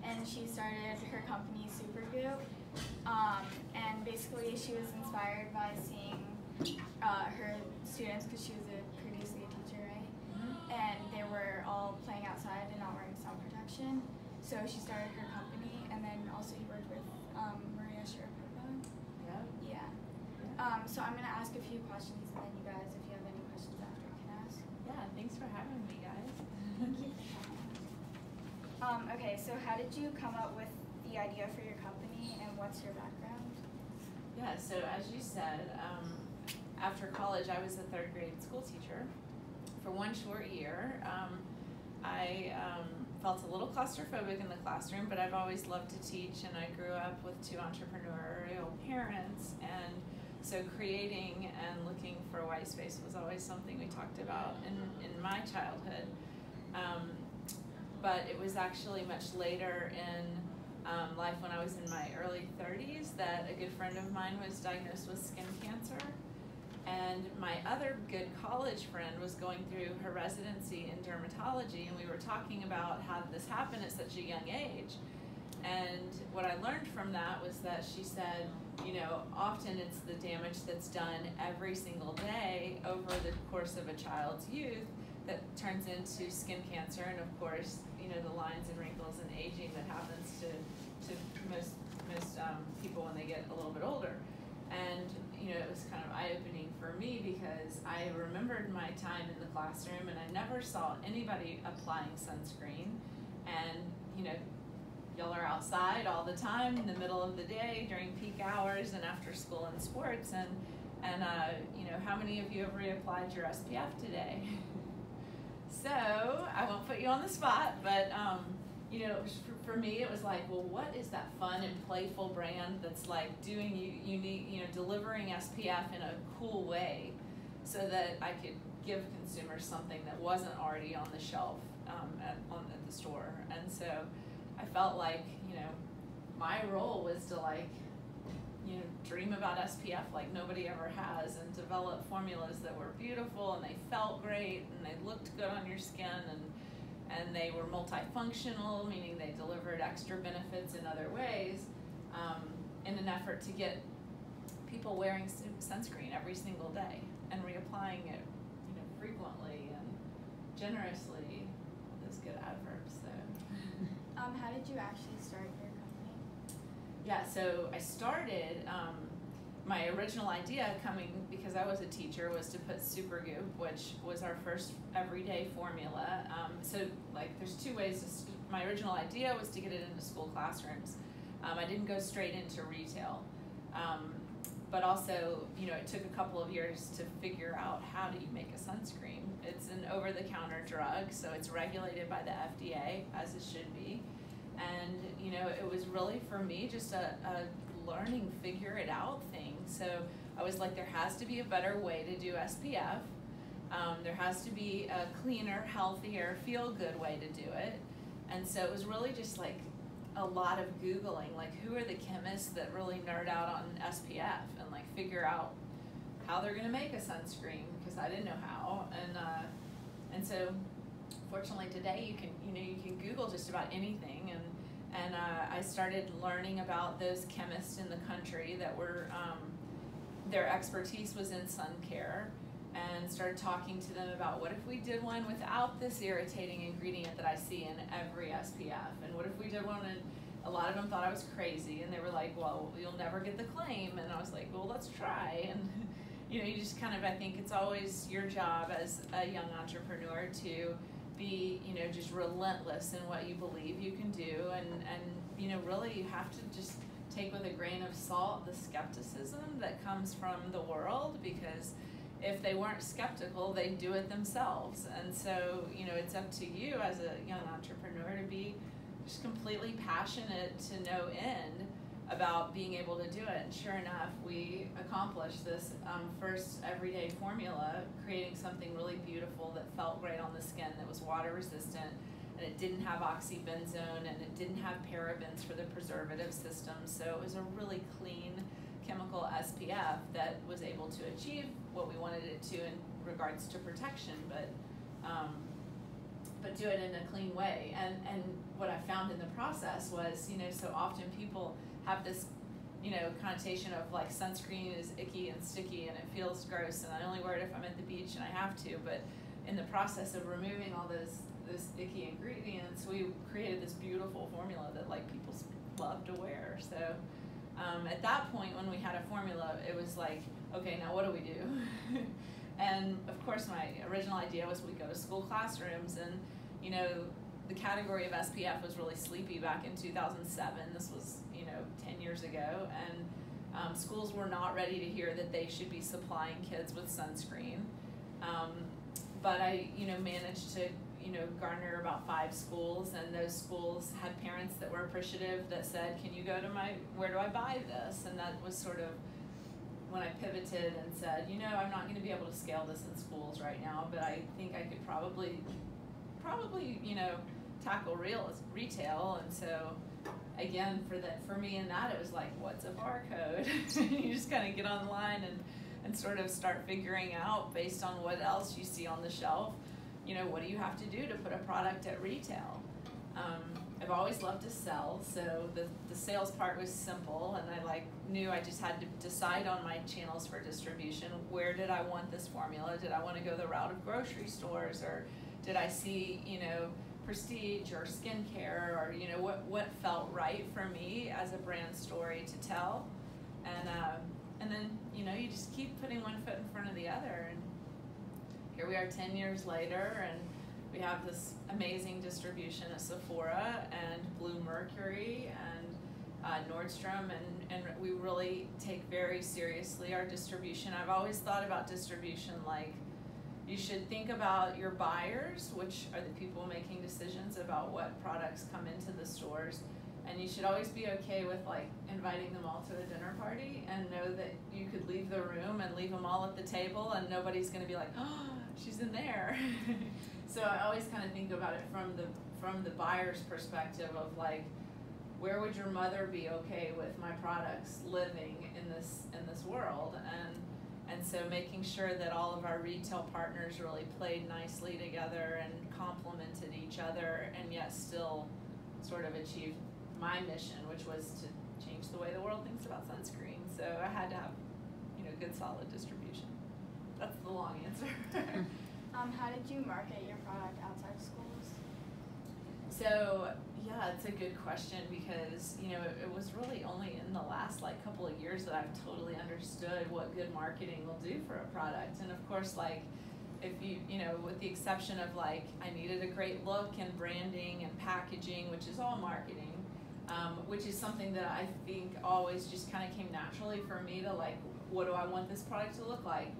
and she started her company Supergoop. And basically she was inspired by seeing her students, because she was previously a teacher, right? And they were all playing outside and not wearing sun protection. So she started her company, and then also you worked with Maria Sharapova. Yeah. So I'm going to ask a few questions, and then you guys, if you have any questions after, can ask. Yeah, thanks for having me, guys. Thank you. Okay, so how did you come up with the idea for your company, and what's your background? Yeah, so as you said, after college I was a third grade school teacher for one short year. I felt a little claustrophobic in the classroom, but I've always loved to teach, and I grew up with two entrepreneurial parents, and so creating and looking for a white space was always something we talked about in my childhood. But it was actually much later in life, when I was in my early 30s, that a good friend of mine was diagnosed with skin cancer. And my other good college friend was going through her residency in dermatology, and we were talking about how did this happen at such a young age. And what I learned from that was that she said, you know, often it's the damage that's done every single day over the course of a child's youth that turns into skin cancer, and of course, you know, the lines and wrinkles and aging that happens to most people when they get a little bit older. And you know, it was kind of eye-opening for me, because I remembered my time in the classroom, and I never saw anybody applying sunscreen. And you know, y'all are outside all the time in the middle of the day during peak hours and after school and sports, and you know, how many of you have reapplied your SPF today? So I won't put you on the spot, but you know, for me it was like, well, what is that fun and playful brand that's like doing unique, you know, delivering SPF in a cool way, so that I could give consumers something that wasn't already on the shelf at the store. And so I felt like, you know, my role was to, like, you know, dream about SPF like nobody ever has, and develop formulas that were beautiful, and they felt great, and they looked good on your skin, and they were multifunctional, meaning they delivered extra benefits in other ways, in an effort to get people wearing sunscreen every single day and reapplying it, you know, frequently and generously. Those good adverbs. So. How did you actually start your company? Yeah, so I started, my original idea coming, because I was a teacher, was to put Supergoop, which was our first everyday formula. So like there's two ways, my original idea was to get it into school classrooms. I didn't go straight into retail. But also, you know, it took a couple of years to figure out how do you make a sunscreen. It's an over-the-counter drug, so it's regulated by the FDA, as it should be. And, you know, it was really, for me, just a learning, figure it out thing. So I was like, there has to be a better way to do SPF. There has to be a cleaner, healthier, feel-good way to do it. And so it was really just like a lot of Googling, like who are the chemists that really nerd out on SPF and like figure out how they're gonna make a sunscreen, because I didn't know how. And so fortunately today you can Google just about anything, and I started learning about those chemists in the country that were, their expertise was in sun care, and started talking to them about, what if we did one without this irritating ingredient that I see in every SPF, and what if we did one, and a lot of them thought I was crazy, and they were like, well, you'll never get the claim, and I was like, well, let's try. And you know, you just kind of, I think it's always your job as a young entrepreneur to be, you know, just relentless in what you believe you can do, and you know, really you have to just take with a grain of salt the skepticism that comes from the world, because if they weren't skeptical, they'd do it themselves. And so, you know, it's up to you as a young entrepreneur to be just completely passionate to no end about being able to do it. And sure enough, we accomplished this first everyday formula, creating something really beautiful that felt great on the skin, that was water resistant, and it didn't have oxybenzone, and it didn't have parabens for the preservative system. So it was a really clean chemical SPF that was able to achieve what we wanted it to in regards to protection, but but do it in a clean way. And what I found in the process was, so often people have this, connotation of like sunscreen is icky and sticky and it feels gross, and I only wear it if I'm at the beach and I have to. But in the process of removing all those icky ingredients, we created this beautiful formula that like people love to wear. So at that point, when we had a formula, it was like, okay, now what do we do? And of course, my original idea was we go to school classrooms, and the category of SPF was really sleepy back in 2007. This was 10 years ago, and schools were not ready to hear that they should be supplying kids with sunscreen. But I managed to garner about 5 schools, and those schools had parents that were appreciative that said, can you go to where do I buy this? And that was sort of when I pivoted and said, I'm not going to be able to scale this in schools right now, but I think I could probably tackle retail. And so again, for me in that, it was like, what's a barcode? You just kind of get online and sort of start figuring out, based on what else you see on the shelf, what do you have to do to put a product at retail? I've always loved to sell, so the sales part was simple, and I knew I just had to decide on my channels for distribution. Where did I want this formula? Did I want to go the route of grocery stores, or did I see prestige or skincare, or what felt right for me as a brand story to tell? And then you just keep putting one foot in front of the other, and here we are 10 years later, and we have this amazing distribution at Sephora and Blue Mercury and Nordstrom, and we really take very seriously our distribution. I've always thought about distribution like, you should think about your buyers, which are the people making decisions about what products come into the stores, and you should always be okay with inviting them all to a dinner party, and know that you could leave the room and leave them all at the table, and nobody's going to be like, oh, she's in there. So I always kind of think about it from the buyer's perspective of where would your mother be okay with my products living in this world, and so making sure that all of our retail partners really played nicely together and complemented each other, and yet still sort of achieved my mission, which was to change the way the world thinks about sunscreen. So I had to have good solid distribution. That's the long answer. How did you market your product outside of schools? So yeah, it's a good question, because it was really only in the last couple of years that I've totally understood what good marketing will do for a product. And of course, if you with the exception of I needed a great look and branding and packaging, which is all marketing, which is something that I think always just kind of came naturally for me to what do I want this product to look like?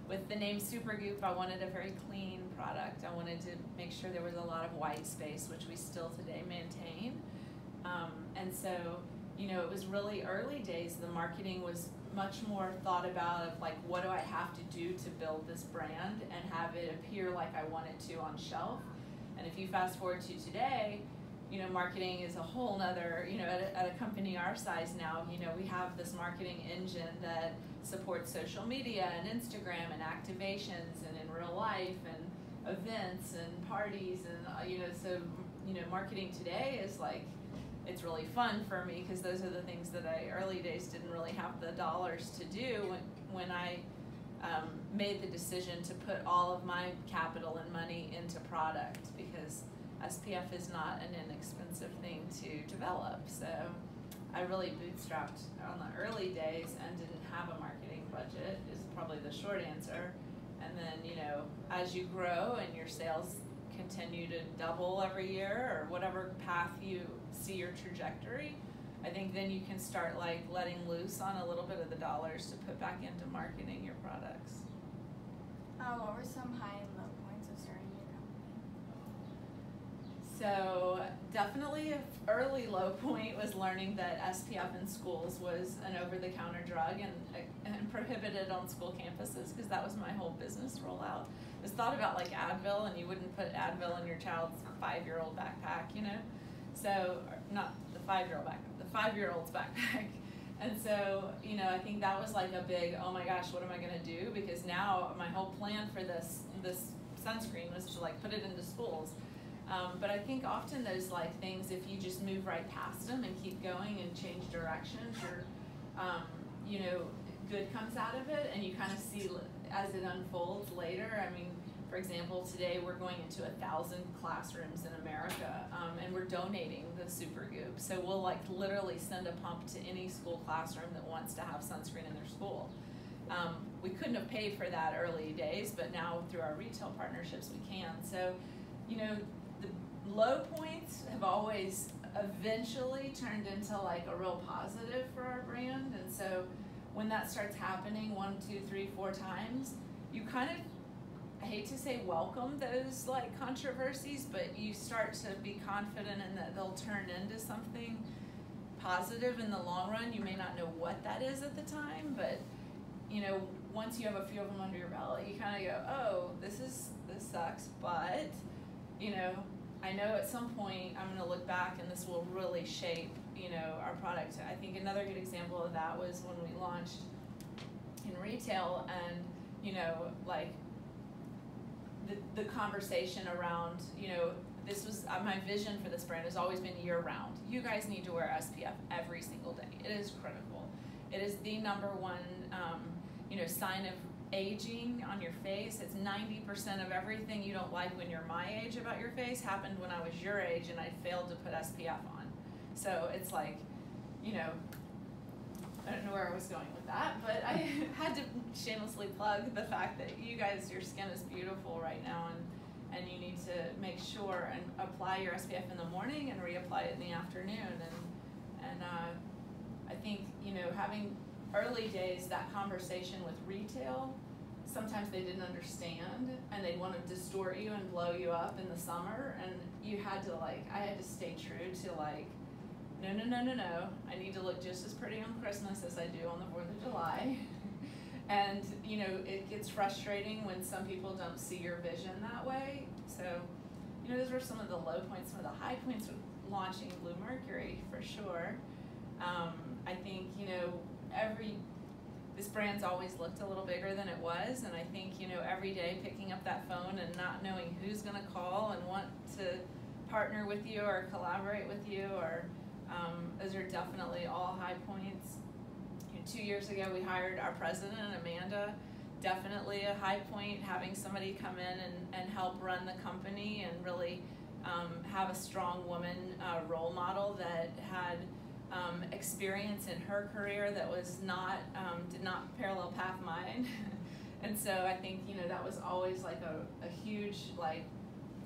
With the name Supergoop, I wanted a very clean product. I wanted to make sure there was a lot of white space, which we still today maintain. And so, it was really early days. The marketing was much more thought about of what do I have to do to build this brand and have it appear like I want it to on shelf. And if you fast forward to today, marketing is a whole nother, at a company our size now, we have this marketing engine that supports social media and Instagram and activations and in real life and events and parties, and so marketing today is it's really fun for me, because those are the things that I early days didn't really have the dollars to do when I made the decision to put all of my capital and money into product, because SPF is not an inexpensive thing to develop. So I really bootstrapped on the early days and didn't have a marketing budget, is probably the short answer. And then, as you grow and your sales continue to double every year, or whatever path you see your trajectory, I think then you can start letting loose on a little bit of the dollars to put back into marketing your products. What were some high and low points of starting your company? So definitely an early low point was learning that SPF in schools was an over-the-counter drug and prohibited on school campuses, because that was my whole business rollout. It was thought about Advil, and you wouldn't put Advil in your child's 5-year-old backpack, So, not the 5-year-old backpack, the 5-year-old's backpack. And so, I think that was a big, oh my gosh, what am I going to do? Because now my whole plan for this sunscreen was to like put it into schools. But I think often those like things, if you just move right past them and keep going and change directions, or you know, good comes out of it, and you kind of see as it unfolds later. I mean, for example, today we're going into 1,000 classrooms in America, and we're donating the Supergoop. So we'll like literally send a pump to any school classroom that wants to have sunscreen in their school. We couldn't have paid for that early days, but now through our retail partnerships we can. So, you know, the low points have always eventually turned into like a real positive for our brand. And so when that starts happening 1, 2, 3, 4 times, you kind of, I hate to say welcome those like controversies, but you start to be confident in that they'll turn into something positive in the long run. You may not know what that is at the time, but you know, once you have a few of them under your belt, you kind of go, oh, this sucks, but you know, I know at some point I'm going to look back and this will really shape, you know, our product. I think another good example of that was when we launched in retail, and you know, like the conversation around, you know, this was my vision for this brand has always been year round. You guys need to wear SPF every single day. It is critical. It is the #1, you know, sign of aging on your face. It's 90% of everything you don't like when you're my age about your face happened when I was your age and I failed to put SPF on. So it's like, you know, I don't know where I was going with that, but I had to shamelessly plug the fact that you guys, your skin is beautiful right now, and you need to make sure and apply your SPF in the morning and reapply it in the afternoon. And I think, you know, having early days, that conversation with retail, sometimes they didn't understand and they'd want to distort you and blow you up in the summer, and you had to like, I had to stay true to like, no, I need to look just as pretty on Christmas as I do on the 4th of July. And you know, it gets frustrating when some people don't see your vision that way. So, you know, those were some of the low points. Some of the high points with launching Blue Mercury, for sure. I think, you know, this brand's always looked a little bigger than it was, and I think, you know, every day picking up that phone and not knowing who's going to call and want to partner with you or collaborate with you, or those are definitely all high points. You know, 2 years ago we hired our president, Amanda. Definitely a high point, having somebody come in and help run the company and really have a strong woman role model that had experience in her career that was not, did not parallel path mine. And so I think, you know, that was always like a huge, like,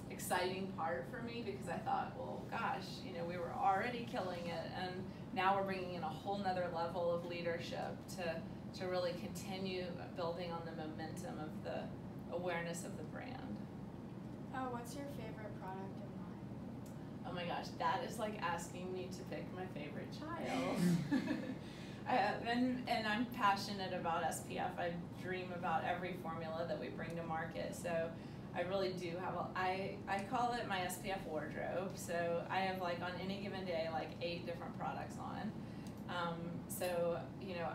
exciting part for me, because I thought, well, gosh, you know, we were already killing it, and now we're bringing in a whole nother level of leadership to really continue building on the momentum of the awareness of the brand. What's your favorite product and why? Oh my gosh, that is like asking me to pick my favorite child. And I'm passionate about SPF. I dream about every formula that we bring to market. So I really do have I call it my SPF wardrobe. So I have, like, on any given day, like 8 different products on. So, you know,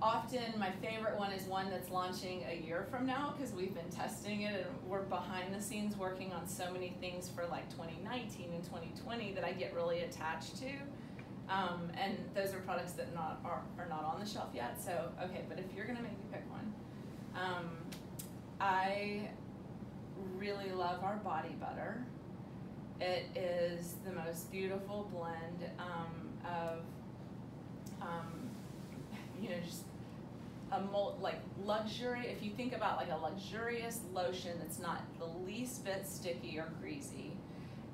often my favorite one is one that's launching a year from now, because we've been testing it and we're behind the scenes working on so many things for like 2019 and 2020 that I get really attached to. And those are products that are not on the shelf yet. So, okay, but if you're gonna make me pick one, I really love our body butter. It is the most beautiful blend of, you know, just like luxury. If you think about like a luxurious lotion that's not the least bit sticky or greasy,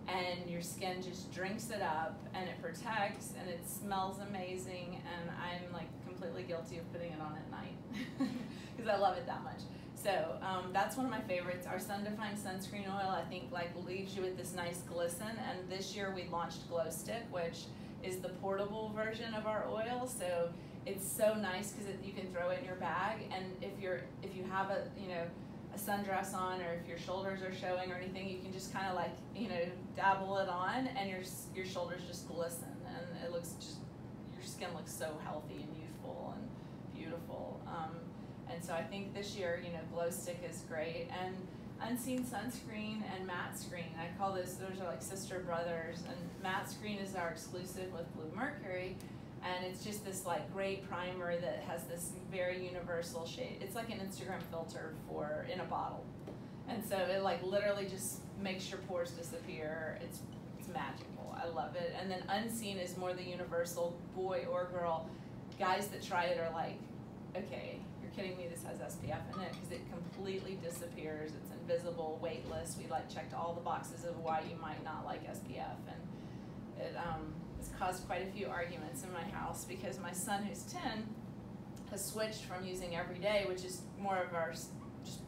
and your skin just drinks it up and it protects and it smells amazing, and I'm like completely guilty of putting it on at night because I love it that much. So that's one of my favorites. Our sun-defying sunscreen oil, I think, like leaves you with this nice glisten, and this year we launched Glow Stick, which is the portable version of our oil. So it's so nice because you can throw it in your bag, and if you have a, you know, a sundress on, or if your shoulders are showing or anything, you can just kind of like, you know, dabble it on, and your shoulders just glisten, and it looks just, your skin looks so healthy and youthful and beautiful. And so I think this year, glow stick is great, and unseen sunscreen and matte screen. I call those are like sister brothers, and matte screen is our exclusive with Blue Mercury, and it's just this like great primer that has this very universal shade. It's like an Instagram filter in a bottle. And so it like literally just makes your pores disappear. It's magical. I love it. And then unseen is more the universal, boy or girl. Guys that try it are like, okay, you're kidding me, this has SPF in it, because it completely disappears. It's invisible, weightless. We like checked all the boxes of why you might not like SPF, and it has caused quite a few arguments in my house, because my son, who's 10, has switched from using everyday, which is more of our just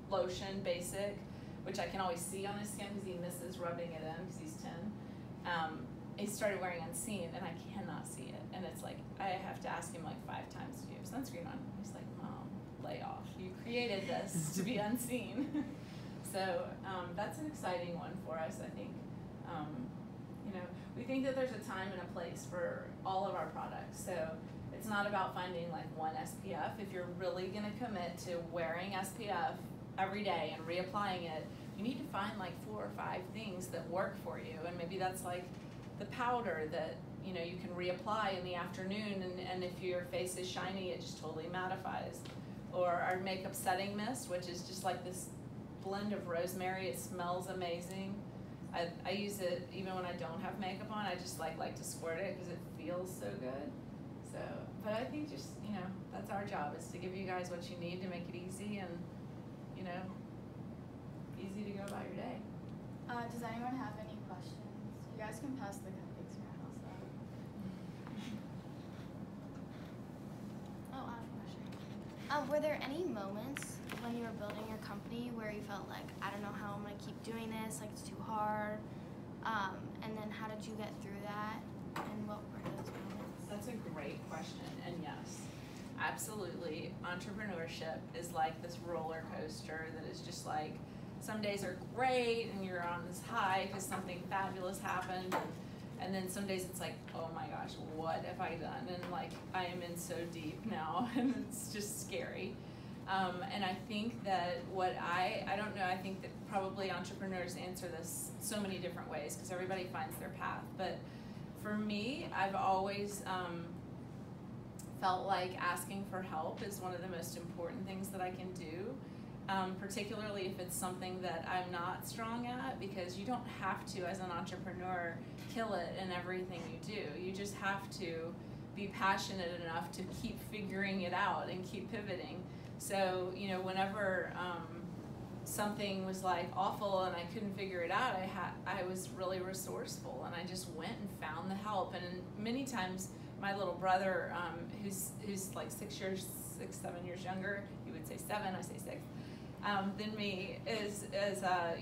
lotion basic, which I can always see on his skin because he misses rubbing it in because he's 10. He started wearing unseen, and I cannot see it. And it's like, I have to ask him like 5 times, do you have sunscreen on? He's like, Mom, lay off. You created this to be unseen. So that's an exciting one for us, I think. We think that there's a time and a place for all of our products. So it's not about finding like one SPF. If you're really gonna commit to wearing SPF every day and reapplying it, you need to find like 4 or 5 things that work for you. And maybe that's like the powder that you can reapply in the afternoon, and if your face is shiny, it just totally mattifies. Or our makeup setting mist, which is just like this blend of rosemary. It smells amazing. I use it even when I don't have makeup on. I just like to squirt it because it feels so good. So, but I think just that's our job, is to give you guys what you need to make it easy and easy to go about your day. Does anyone have any questions? You guys can pass the cupcakes around also. Oh, I have a question. Were there any moments when you were building your company where you felt like, I don't know how I'm gonna keep doing this, like it's too hard? And then how did you get through that? And what were those moments? That's a great question, and yes, absolutely. Entrepreneurship is like this roller coaster that is just like, some days are great and you're on this high because something fabulous happened, and then some days it's like, oh my gosh, what have I done? And like, I am in so deep now, and it's just scary. And I think that I don't know, I think that probably entrepreneurs answer this so many different ways because everybody finds their path. But for me, I've always felt like asking for help is one of the most important things that I can do, particularly if it's something that I'm not strong at, because you don't have to, as an entrepreneur, kill it in everything you do. You just have to be passionate enough to keep figuring it out and keep pivoting. So, whenever something was like awful and I couldn't figure it out, I was really resourceful, and I just went and found the help. And many times my little brother, who's like 7 years younger, he would say 7, I say 6, than me, is a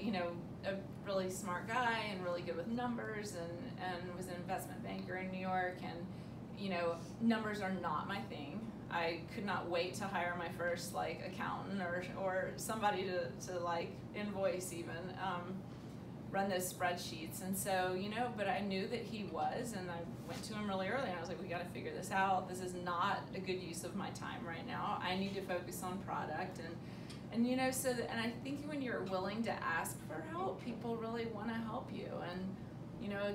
really smart guy and really good with numbers, and was an investment banker in New York. And numbers are not my thing. I could not wait to hire my first like accountant or somebody to like invoice even, run those spreadsheets. And so, but I knew that he was, and I went to him really early, and I was like, we got to figure this out. This is not a good use of my time right now. I need to focus on product. And and I think when you're willing to ask for help, people really want to help you. And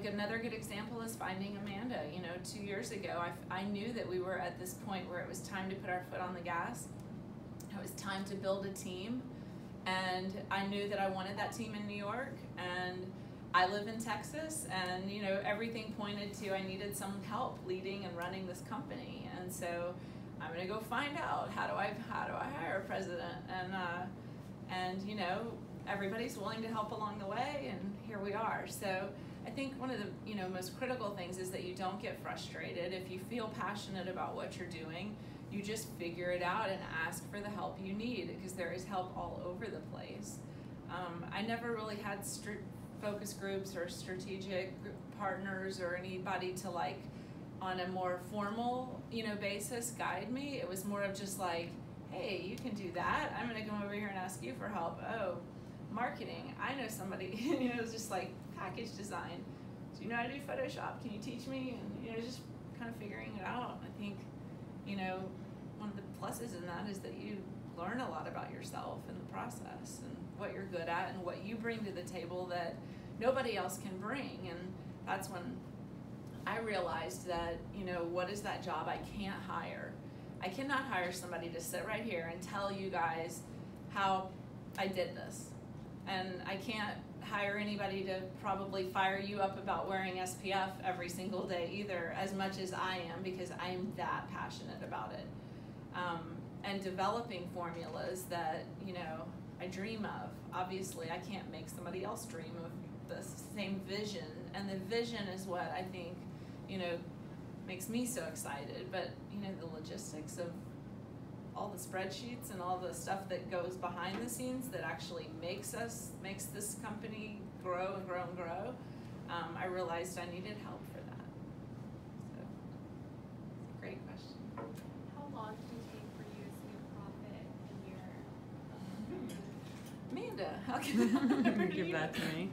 another good example is finding Amanda. 2 years ago, I knew that we were at this point where it was time to put our foot on the gas. It was time to build a team, and I knew that I wanted that team in New York, and I live in Texas, and everything pointed to I needed some help leading and running this company. And so I'm gonna go find out how do I hire a president, and everybody's willing to help along the way, and here we are. So I think one of the most critical things is that you don't get frustrated. If you feel passionate about what you're doing, you just figure it out and ask for the help you need, because there is help all over the place. I never really had focus groups or strategic partners or anybody to like on a more formal basis guide me. It was more of just like, hey, you can do that. I'm gonna come over here and ask you for help. Oh, marketing, I know somebody. It was just like package design. Do you know how to do Photoshop? Can you teach me? And just kind of figuring it out. I think one of the pluses in that is that you learn a lot about yourself in the process and what you're good at and what you bring to the table that nobody else can bring. And that's when I realized that, you know, what is that job I can't hire? I cannot hire somebody to sit right here and tell you guys how I did this. And I can't hire anybody to probably fire you up about wearing SPF every single day either, as much as I am, because I am that passionate about it. And developing formulas that, you know, I dream of. Obviously, I can't make somebody else dream of the same vision, and the vision is what I think, you know, makes me so excited. But, you know, the logistics of all the spreadsheets and all the stuff that goes behind the scenes that actually makes this company grow and grow and grow, I realized I needed help for that. So, great question. How long did it take for you to see a profit in your Amanda, how can I Give that to me.